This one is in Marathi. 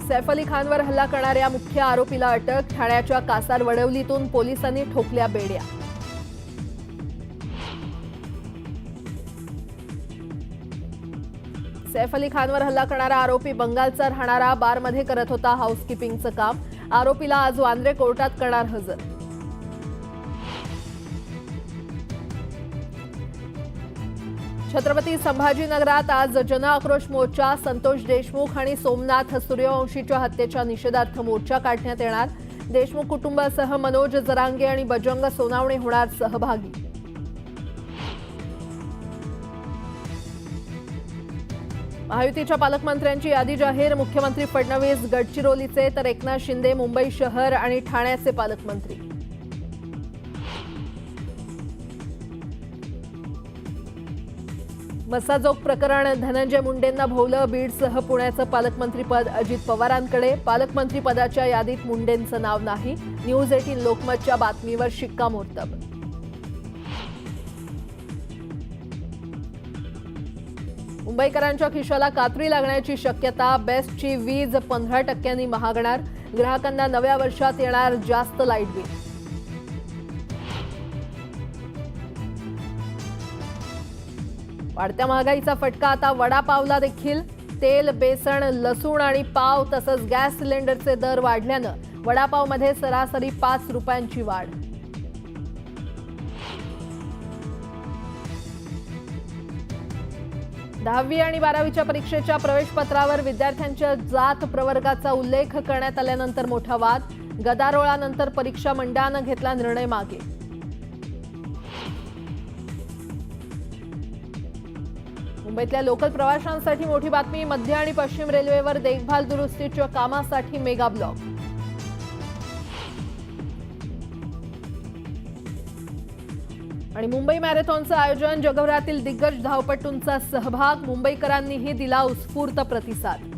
सैफ अली खानवर हल्ला करणाऱ्या मुख्य आरोपीला अटक। ठाण्याच्या कासार वडवलीतून पोलिसांनी ठोकल्या बेड्या। सैफ अली खानवर हल्ला करणारा आरोपी बंगालचा राहणारा बारमध्ये करत होता हाऊसकीपिंगचं काम। आरोपीला आज वांद्रे कोर्टात करणार हजर। छत्रपती संभाजीनगरात आज जन आक्रोश मोर्चा। संतोष देशमुख आणि सोमनाथ सूर्यवंशीच्या हत्येच्या निषेधार्थ मोर्चा काढण्यात येणार। देशमुख कुटुंबासह मनोज जरांगे आणि बजरंग सोनावणे होणार सहभागी। महायुतीच्या पालकमंत्र्यांची यादी जाहीर। मुख्यमंत्री फडणवीस गडचिरोलीचे तर एकनाथ शिंदे मुंबई शहर आणि ठाण्याचे पालकमंत्री। मसाजोग प्रकरण धनंजय मुंडेंना भोवलं। बीडसह पुण्याचं पालकमंत्रीपद अजित पवारांकडे। पालकमंत्री पदाच्या यादीत मुंडेंचं नाव नाही। न्यूज 18 लोकमतच्या बातमीवर शिक्कामोर्तब। मुंबईकरांच्या खिशाला कात्री लागण्याची शक्यता। बेस्टची वीज 15% महागणार। ग्राहकांना नव्या वर्षात येणार जास्त लाईट बिल। वाढत्या महागाईचा फटका आता वडापावला देखील। तेल, बेसन, लसूण आणि पाव तसंच गॅस सिलेंडरचे दर वाढल्यानं वडापावमध्ये सरासरी 5 रुपयांची वाढ। दहावी आणि 12वीच्या परीक्षेच्या प्रवेशपत्रावर विद्यार्थ्यांच्या जात प्रवर्गाचा उल्लेख करण्यात आल्यानंतर मोठा वाद। गदारोळानंतर परीक्षा मंडळानं घेतला निर्णय मागे। मुंबईतल्या लोकल प्रवाशांसाठी मोठी बातमी। मध्य आणि पश्चिम रेल्वेवर देखभाल दुरुस्तीच्या कामासाठी मेगा ब्लॉक। आणि मुंबई मॅरेथॉनचं आयोजन। जगभरातील दिग्गज धावपटूंचा सहभाग। मुंबईकरांनीही दिला उत्स्फूर्त प्रतिसाद।